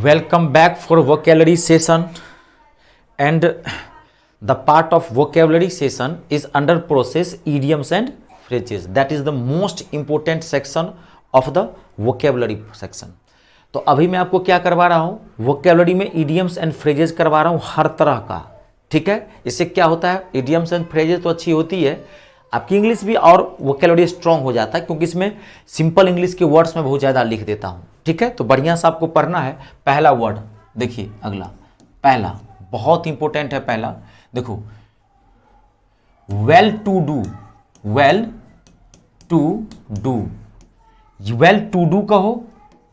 Welcome back for vocabulary session, and the part of vocabulary session is under process idioms and phrases. That is the most important section of the vocabulary section. तो अभी मैं आपको क्या करवा रहा हूँ, vocabulary में idioms and phrases करवा रहा हूँ हर तरह का, ठीक है। इससे क्या होता है, इडियम्स एंड फ्रेजेस तो अच्छी होती है, आपकी इंग्लिश भी और वोकेबलरी स्ट्रांग हो जाता है, क्योंकि इसमें सिंपल इंग्लिश के वर्ड्स में बहुत ज़्यादा लिख देता हूँ, ठीक है। तो बढ़िया से आपको पढ़ना है। पहला वर्ड देखिए, अगला पहला बहुत इंपॉर्टेंट है। पहला देखो, well to do, well to do, well to do कहो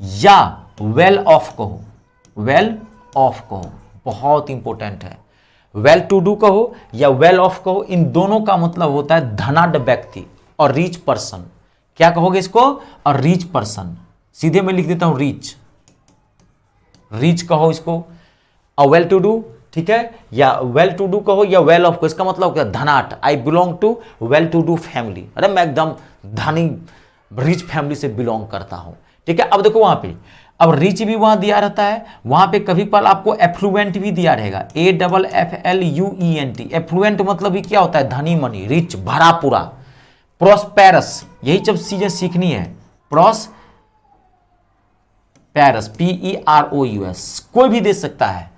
या वेल ऑफ कहो, वेल ऑफ कहो, बहुत इंपॉर्टेंट है। वेल टू डू कहो या वेल ऑफ कहो, इन दोनों का मतलब होता है धनाढ्य व्यक्ति और रिच पर्सन। क्या कहोगे इसको, और रिच पर्सन, सीधे मैं लिख देता हूं रिच, रिच कहो इसको, और वेल टू डू, ठीक है, या वेल टू डू कहो या वेल ऑफ कहो, इसका मतलब क्या, धनाढ्य। I belong to well to do family, अरे मैं एकदम धनी रिच फैमिली से बिलोंग करता हूं, ठीक है। अब देखो वहां पे, अब रिच भी वहां दिया रहता है, वहां पे कभी कभार आपको एफ्लुएंट भी दिया रहेगा, AFFLUENT। एफ्लुएंट मतलब ही क्या होता है, धनी मनी, रिच, भरा पूरा। प्रोस्पेरस, यही जब चीजें सीखनी है, प्रोस्पेरस, PEROUS, कोई भी दे सकता है।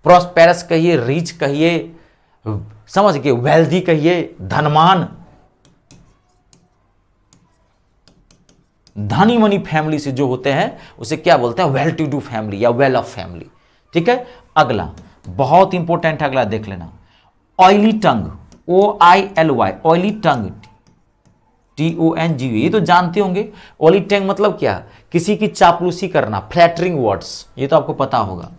प्रोस्पेरस कहिए, रिच कहिए, समझ के, वेल्दी कहिए, धनवान, धनी मनी फैमिली से जो होते हैं उसे क्या बोलते हैं, वेल टू डू फैमिली या वेल ऑफ फैमिली, ठीक है। अगला बहुत इंपॉर्टेंट है, अगला देख लेना, ऑयली टंग, OILY, ऑयली टंग, TONG, ये तो जानते होंगे। ऑयली टंग मतलब क्या, किसी की चापलूसी करना, फ्लैटरिंग वर्ड्स, ये तो आपको पता होगा,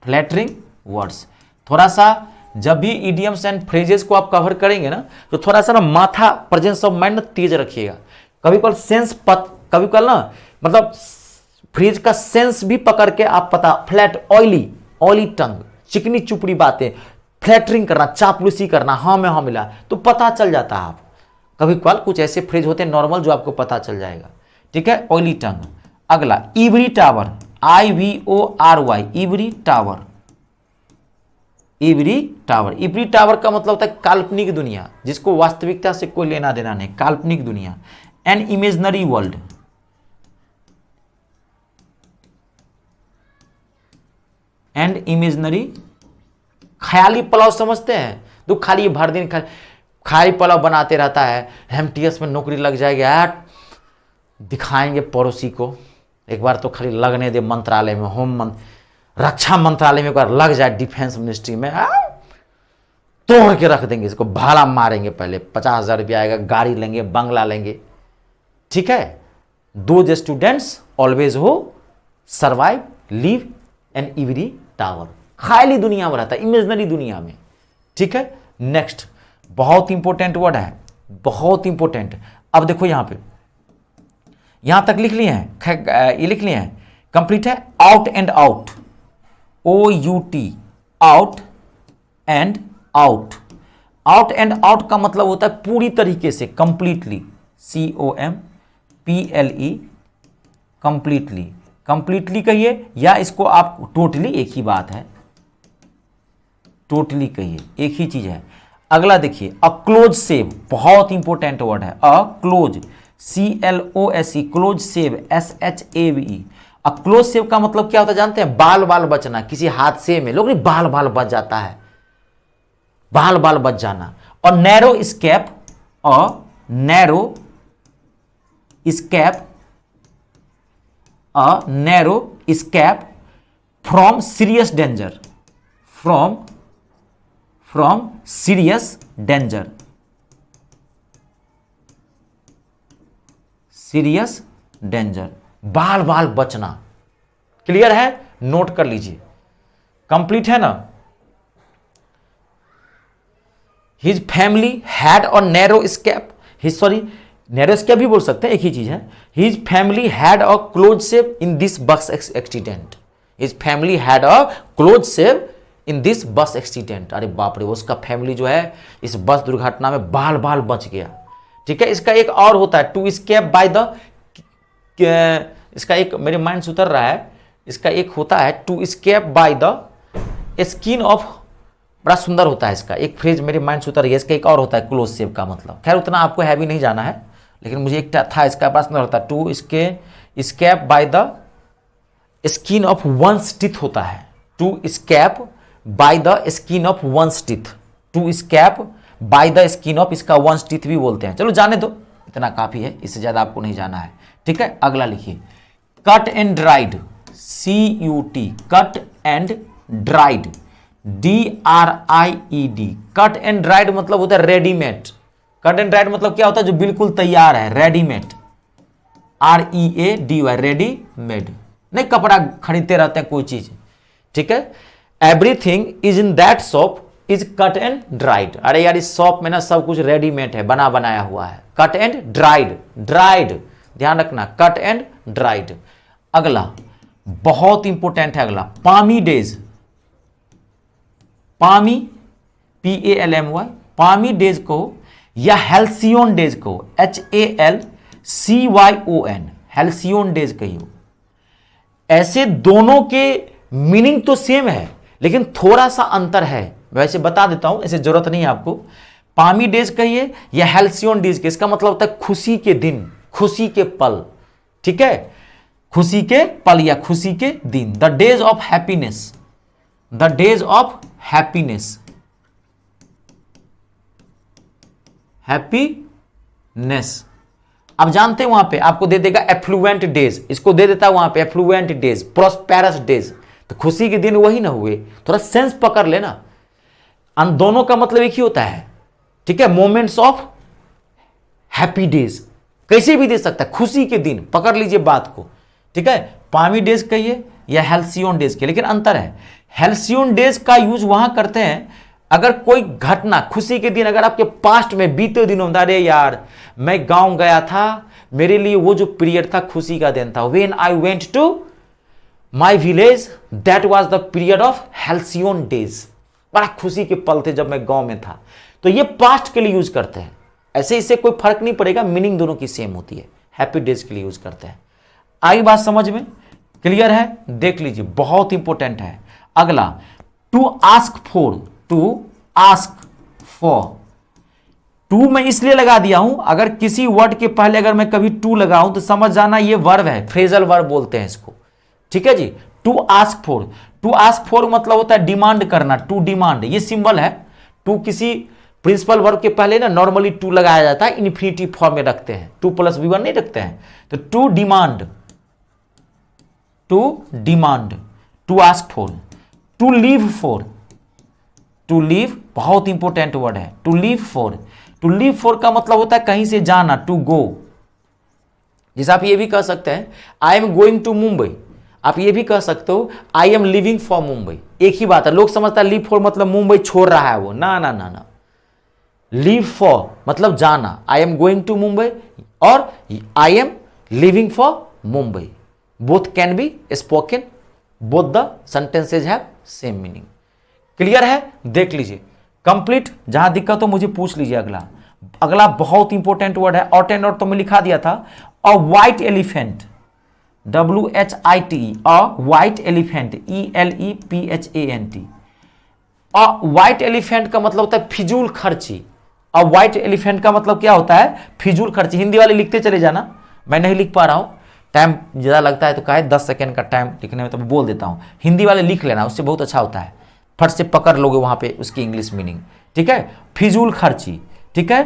फ्लैटरिंग वर्ड्स। थोड़ा सा जब भी इडियम्स एंड फ्रेजेस को आप कवर करेंगे ना, तो थोड़ा सा ना माथा, प्रेजेंस ऑफ माइंड तेज रखिएगा। कभी कल सेंस कभी कल ना, मतलब फ्रेज का सेंस भी पकड़ के आप पता, फ्लैट, ऑयली, ऑयली टंग, चिकनी चुपड़ी बातें, फ्लैटरिंग करना, चापलूसी करना, हाँ में हाँ मिला, तो पता चल जाता है आप। कभी कल कुछ ऐसे फ्रेज होते हैं नॉर्मल जो आपको पता चल जाएगा, ठीक है, ऑयली टंग। अगला every tower, IVORY, every tower, every tower. Every tower का मतलब होता है काल्पनिक दुनिया, जिसको वास्तविकता से कोई लेना देना नहीं, काल्पनिक दुनिया। An imaginary world, and imaginary, ख्याली पुलाव समझते हैं, तो खाली भर दिन खाली पुलाव बनाते रहता है, MTS में नौकरी लग जाएगी यार, दिखाएंगे पड़ोसी को, एक बार तो खाली लगने दे मंत्रालय में, रक्षा मंत्रालय में एक बार लग जाए, डिफेंस मिनिस्ट्री में, तोड़ के रख देंगे इसको, भाला मारेंगे, पहले 50,000 रुपया आएगा, गाड़ी लेंगे, बंगला लेंगे, ठीक है। Those students always who survive leave in ivory tower, ख्याली दुनिया में रहता है, इमेजनरी दुनिया में, ठीक है। नेक्स्ट बहुत इंपॉर्टेंट वर्ड है, बहुत इंपॉर्टेंट। अब देखो यहां पे, यहां तक लिख लिए हैं, ये लिख लिए हैं, कंप्लीट है। Out and out, OUT, out and out. Out and out का मतलब होता है पूरी तरीके से, कंप्लीटली, COMPLE, कंप्लीटली, कंप्लीटली कहिए, या इसको आप टोटली, एक ही बात है, टोटली कहिए, एक ही चीज है। अगला देखिए, अ क्लोज सेव, बहुत इंपॉर्टेंट वर्ड है, a close, CLOSE, close save, SHAVE। अब क्लोज सेव का मतलब क्या होता है जानते हैं, बाल बाल बचना, किसी हादसे में लोग बाल बाल बच जाता है, बाल बाल बच जाना। और नैरो स्केप, और narrow escape, narrow escape from serious danger, from serious danger, serious danger, बाल बाल बचना। क्लियर है, नोट कर लीजिए, कंप्लीट है ना। हिज फैमिली हैड और narrow escape, sorry narrow escape भी बोल सकते हैं, एक ही चीज है। His family had a close shave in this bus accident, his family had a close shave in this bus accident. अरे बाप रे, उसका फैमिली जो है इस बस दुर्घटना में बाल बाल बच गया, ठीक है। इसका एक और होता है, टू स्केप बाय द इसका एक मेरे माइंड से उतर रहा है, इसका एक होता है to escape by the skin of, बड़ा सुंदर होता है इसका एक फ्रेज मेरे माइंड से उतर रही है। इसका एक और होता है क्लोज शेप का मतलब, खैर उतना आपको हैवी नहीं जाना है, लेकिन मुझे एक था इसका बड़ा सुंदर होता है, to escape by the skin of one's teeth होता है, to escape by the skin of one's teeth, to escape by the skin of, इसका वंस टीथ भी बोलते हैं। चलो जाने दो, इतना काफी है, इससे ज्यादा आपको नहीं जाना है, ठीक है। अगला लिखिए cut and dried, CUT, cut and dried, DRIED, cut and dried मतलब होता है रेडीमेड। कट एंड ड्राइड मतलब क्या होता है, जो बिल्कुल तैयार है, रेडीमेड, READY, रेडीमेड, नहीं कपड़ा खरीदते रहते हैं कोई चीज, ठीक है। Everything is in that shop is cut and dried, अरे यार इस शॉप में ना सब कुछ रेडीमेड है, बना बनाया हुआ है। कट एंड ड्राइड, ड्राइड ध्यान रखना, कट एंड ड्राइड। अगला बहुत इंपॉर्टेंट है, अगला पामी डेज, पामी PALMY, पामी डेज को या हेल्सियन डेज को HALCYON, हेल्सियन डेज कहियो। ऐसे दोनों के मीनिंग तो सेम है लेकिन थोड़ा सा अंतर है, वैसे बता देता हूं, ऐसे जरूरत नहीं है आपको। पामी डेज कहिए या हेल्सियन डेज के, इसका मतलब होता है खुशी के दिन, खुशी के पल, ठीक है, खुशी के पल या खुशी के दिन। The days of happiness, the days of happiness, happiness. अब जानते हैं वहां पे आपको दे देगा एफ्लुएंट डेज, इसको दे देता है वहां पे एफ्लुएंट डेज, प्रोस्पेरस डेज, तो खुशी के दिन वही ना हुए, थोड़ा सेंस पकड़ लेना। अन दोनों का मतलब एक ही होता है, ठीक है, मोमेंट्स ऑफ हैप्पी डेज, कैसे भी दे सकता है, खुशी के दिन, पकड़ लीजिए बात को, ठीक है। पामी डेज कहिए या हेल्सियन डेज के, लेकिन अंतर है, हेल्सियन डेज का यूज वहां करते हैं अगर कोई घटना, खुशी के दिन अगर आपके पास्ट में बीते दिनों, अरे यार मैं गांव गया था, मेरे लिए वो जो पीरियड था खुशी का दिन था, when I went to my village that was the period of halcyon days, बड़ा खुशी के पल थे जब मैं गांव में था, तो ये पास्ट के लिए यूज करते हैं। ऐसे इससे कोई फर्क नहीं पड़ेगा, मीनिंग दोनों की सेम होती है, हैप्पी डेज के लिए यूज करते हैं। आई बात समझ में, क्लियर है, देख लीजिए बहुत इंपॉर्टेंट है। अगला to ask for, to ask for, to मैं इसलिए लगा दिया हूं, अगर किसी वर्ड के पहले अगर मैं कभी टू लगाऊं तो समझ जाना ये वर्ब है, फ्रेजल वर्ब बोलते हैं इसको, ठीक है जी। To ask for, to ask for मतलब होता है डिमांड करना, टू डिमांड, ये सिंबल है। टू किसी प्रिंसिपल वर्ब के पहले ना नॉर्मली टू लगाया जाता है, इन्फिनिटिव फॉर्म में रखते हैं, 2+V1 नहीं रखते हैं, तो to demand, to demand, to ask for, to leave for, to leave बहुत इंपॉर्टेंट वर्ड है, to leave for, to leave for का मतलब होता है कहीं से जाना, टू गो। जैसे आप ये भी कह सकते हैं I am going to Mumbai, आप ये भी कह सकते हो I am living for Mumbai, एक ही बात है। लोग समझता है लीव फॉर मतलब मुंबई छोड़ रहा है वो, ना ना ना ना, लीव फॉर मतलब जाना, I am going to Mumbai और I am living for Mumbai, both can be spoken, both the sentences have same meaning. Clear है, देख लीजिए कंप्लीट, जहां दिक्कत हो मुझे पूछ लीजिए। अगला अगला बहुत इंपॉर्टेंट वर्ड है, ऑटेंड और तो मैं लिखा दिया था, अ व्हाइट एलिफेंट, WHITE, अ व्हाइट एलिफेंट, ELEPHANT। अ व्हाइट एलिफेंट का मतलब होता है फिजूल खर्ची, अ व्हाइट एलिफेंट का मतलब क्या होता है, फिजूल खर्ची। हिंदी वाले लिखते चले जाना, मैं नहीं लिख पा रहा हूं, टाइम ज़्यादा लगता है तो कहे 10 सेकेंड का टाइम लिखने में, तो बोल देता हूँ, हिंदी वाले लिख लेना, उससे बहुत अच्छा होता है, फट से पकड़ लोगे वहाँ पे उसकी इंग्लिश मीनिंग, ठीक है। फिजूल खर्ची, ठीक है।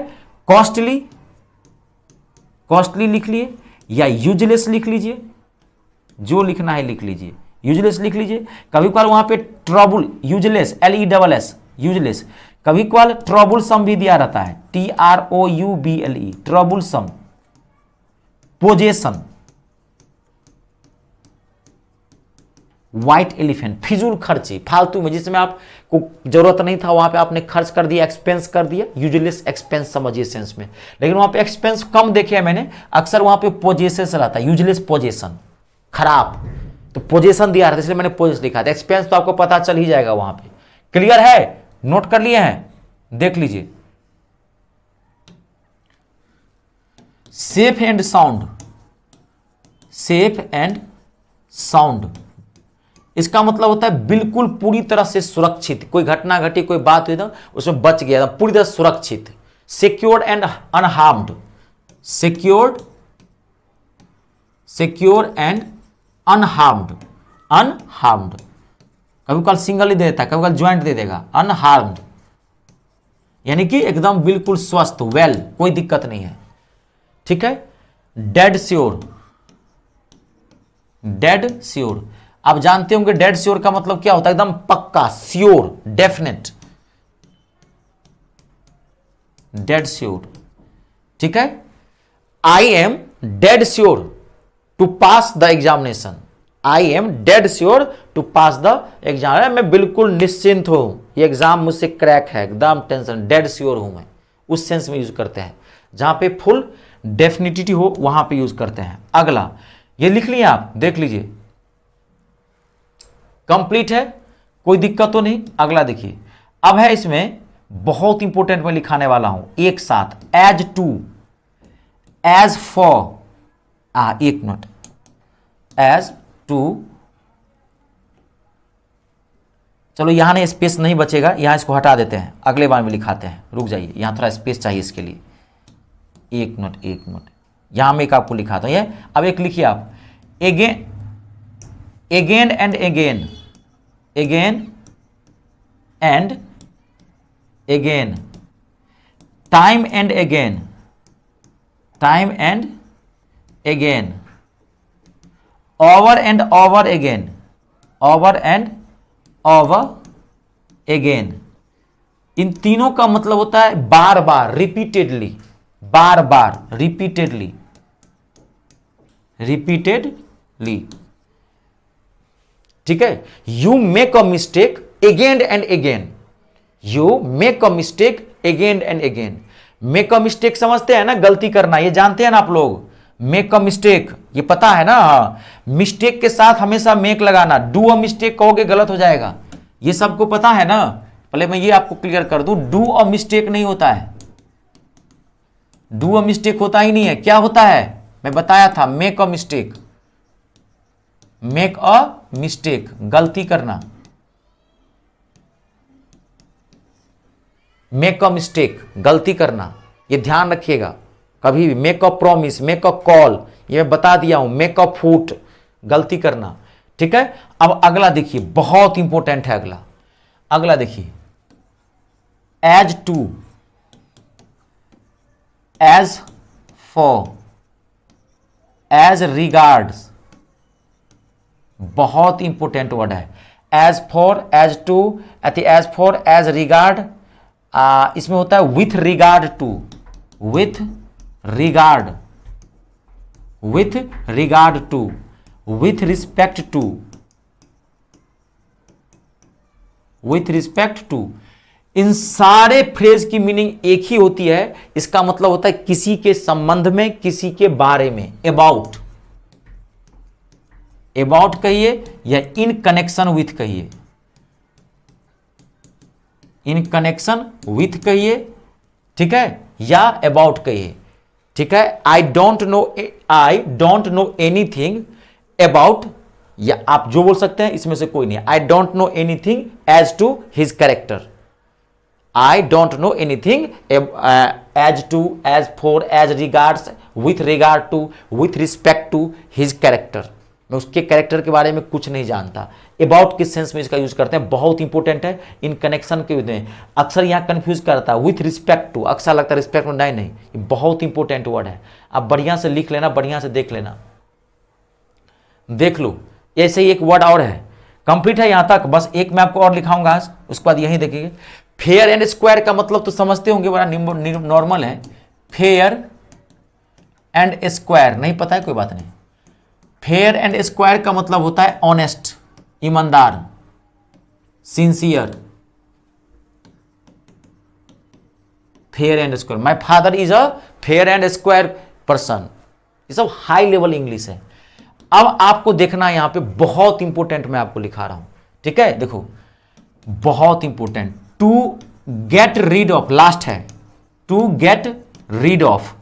कॉस्टली, कॉस्टली लिख लिए या यूजलेस लिख लीजिए, जो लिखना है लिख लीजिए, यूजलेस लिख लीजिए। कभी कभार वहाँ पे ट्रबल, यूजलेस, LESS, यूजलेस। कभी कभार ट्रबल सम भी दिया रहता है, TROUBLE, ट्रबल सम। पोजेशन, व्हाइट एलिफेंट, फिजूल खर्ची, फालतू में, जिसमें आपको जरूरत नहीं था वहां पे आपने खर्च कर दिया, एक्सपेंस कर दिया, यूजलेस एक्सपेंस समझिए सेंस में। लेकिन वहां पे एक्सपेंस कम देखे है मैंने, अक्सर वहां पे पोजेशन से रहता है, यूजलेस पोजेशन, खराब, तो पोजेशन दिया रहता है इसलिए मैंने पोजेशन लिखा था। एक्सपेंस तो आपको पता चल ही जाएगा वहां पे। क्लियर है, नोट कर लिए हैं, देख लीजिए। Safe and sound, safe and sound. इसका मतलब होता है बिल्कुल पूरी तरह से सुरक्षित, कोई घटना घटी, कोई बात हुई तो उसमें बच गया, पूरी तरह सुरक्षित। Secured and unharmed, secured and unharmed, unharmed. कभी कल सिंगल ही देता है, कभी कल ज्वाइंट दे देगा, अनहार्म्ड यानी कि एकदम बिल्कुल स्वस्थ, वेल, कोई दिक्कत नहीं है। ठीक है। डेड श्योर, डेड श्योर, आप जानते होंगे डेड श्योर का मतलब क्या होता है, एकदम पक्का, श्योर, डेफिनेट, डेड श्योर। ठीक है। I am dead sure to pass the examination, I am dead sure to pass the exam, मैं बिल्कुल निश्चिंत हूं, ये एग्जाम मुझसे क्रैक है, एकदम टेंशन, डेड श्योर हूं मैं, उस सेंस में यूज करते हैं। जहां पे फुल डेफिनिटी हो वहां पे यूज करते हैं। अगला ये लिख लिया आप, देख लीजिए, कंप्लीट है, कोई दिक्कत तो नहीं। अगला देखिए, अब है इसमें बहुत इंपॉर्टेंट मैं लिखाने वाला हूं एक साथ, एज टू, एज फॉर, एक मिनट, एज टू, चलो यहां नहीं, स्पेस नहीं बचेगा, यहां इसको हटा देते हैं, अगले बार में लिखाते हैं, रुक जाइए, यहां थोड़ा स्पेस चाहिए इसके लिए, एक मिनट, यहां मैं एक आपको लिखाता हूं। ये अब एक लिखिए आप, again, again and again, again and again, time and again, time and again, over and over again, over and over again. इन तीनों का मतलब होता है बार बार, रिपीटेडली, बार बार, रिपीटेडली, रिपीटेडली। ठीक है। You make a mistake again and again, you make a mistake again and again. Make a mistake समझते हैं ना, गलती करना, ये जानते हैं ना आप लोग, मेक अ मिस्टेक, ये पता है ना। मिस्टेक के साथ हमेशा मेक लगाना, डू अ मिस्टेक कहोगे गलत हो जाएगा, ये सबको पता है ना। पहले मैं ये आपको क्लियर कर दूं, डू अ मिस्टेक नहीं होता है, डू अ मिस्टेक होता ही नहीं है। क्या होता है, मैं बताया था, make a mistake, make a mistake, गलती करना, मेक अ मिस्टेक, गलती करना, ये ध्यान रखिएगा कभी भी। Make a promise, make a call, ये मैं बता दिया हूं, मेक अ फूट, गलती करना। ठीक है। अब अगला देखिए, बहुत इंपॉर्टेंट है अगला, अगला देखिए, as to, as for, as regards, बहुत इंपॉर्टेंट वर्ड है। As for, as to, as for, as regard, इसमें होता है with regard to, with regard, with regard to, with respect to, with respect to. इन सारे फ्रेज की meaning एक ही होती है, इसका मतलब होता है किसी के संबंध में, किसी के बारे में, अबाउट, अबाउट कहिए या इन कनेक्शन विथ कहिए, इन कनेक्शन विथ कहिए, ठीक है, या अबाउट कहिए। ठीक है। आई डोंट नो एनीथिंग अबाउट, या आप जो बोल सकते हैं इसमें से कोई नहीं, I don't know anything as to his character, I don't know anything as to, as for, as regards, with regard to, with respect to his character, मैं उसके कैरेक्टर के बारे में कुछ नहीं जानता। अबाउट किस सेंस में इसका यूज करते हैं, बहुत इंपॉर्टेंट है, इन कनेक्शन के में अक्सर यहां कंफ्यूज करता है, विथ रिस्पेक्ट टू, अक्सर लगता है रिस्पेक्ट में, नहीं, ये बहुत इंपॉर्टेंट वर्ड है, आप बढ़िया से लिख लेना, बढ़िया से देख लेना, देख लो। ऐसे ही एक वर्ड और है, कंप्लीट है यहां तक, बस एक मैं आपको और लिखाऊंगा आज, उसके बाद यही देखिए। फेयर एंड स्क्वायर का मतलब तो समझते होंगे, बड़ा नॉर्मल है, फेयर एंड स्क्वायर, नहीं पता है कोई बात नहीं। फेयर एंड स्क्वायर का मतलब होता है ऑनेस्ट, ईमानदार, sincere, fair and square, my father is a fair and square person, ये सब हाई लेवल इंग्लिश है। अब आपको देखना यहां पे बहुत इंपॉर्टेंट मैं आपको लिखा रहा हूं, ठीक है, देखो बहुत important, to get rid of, last है, to get rid of,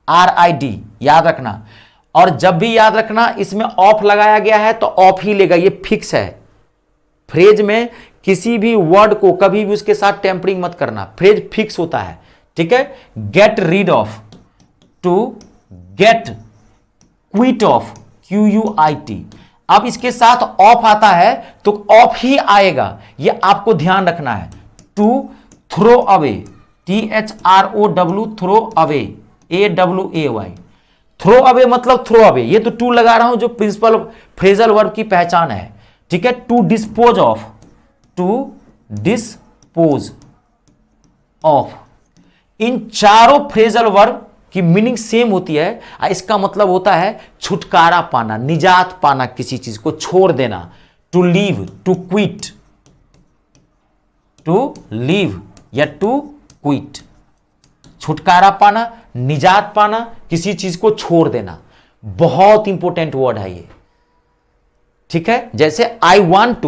RID, याद रखना। और जब भी याद रखना इसमें ऑफ लगाया गया है तो ऑफ ही लेगा, ये फिक्स है। फ्रेज में किसी भी वर्ड को कभी भी उसके साथ टेम्परिंग मत करना, फ्रेज फिक्स होता है, ठीक है। Get rid of, to get quit of, QUIT। अब इसके साथ ऑफ आता है तो ऑफ ही आएगा, ये आपको ध्यान रखना है। To throw away, THROW, throw away, AWAY। Throw away मतलब थ्रो अवे, ये तो टू लगा रहा हूं जो प्रिंसिपल फ्रेजल वर्ब की पहचान है, ठीक है। To dispose of, to dispose of, इन चारों फ्रेजल वर्ब की मीनिंग सेम होती है। इसका मतलब होता है छुटकारा पाना, निजात पाना, किसी चीज को छोड़ देना। To leave, to quit, to leave या टू क्विट, छुटकारा पाना, निजात पाना, किसी चीज को छोड़ देना। बहुत इंपॉर्टेंट वर्ड है ये, ठीक है। जैसे I want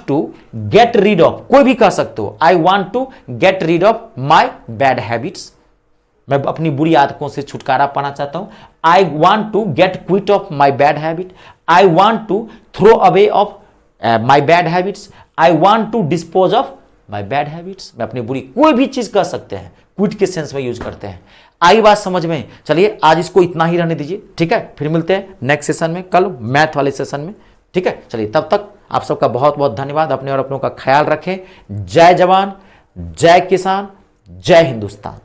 to get rid of, कोई भी कह सकते हो, I want to get rid of my bad habits, मैं अपनी बुरी आदतों से छुटकारा पाना चाहता हूं। I want to get quit of my bad habit, I want to throw away of my bad habits, I want to dispose of my bad habits, मैं अपनी बुरी, कोई भी चीज कह सकते हैं, क्विट के सेंस में यूज करते हैं। आई बात समझ में? चलिए आज इसको इतना ही रहने दीजिए, ठीक है। फिर मिलते हैं नेक्स्ट सेशन में, कल मैथ वाले सेशन में, ठीक है। चलिए तब तक आप सबका बहुत बहुत धन्यवाद, अपने और अपनों का ख्याल रखें। जय जवान, जय किसान, जय हिंदुस्तान।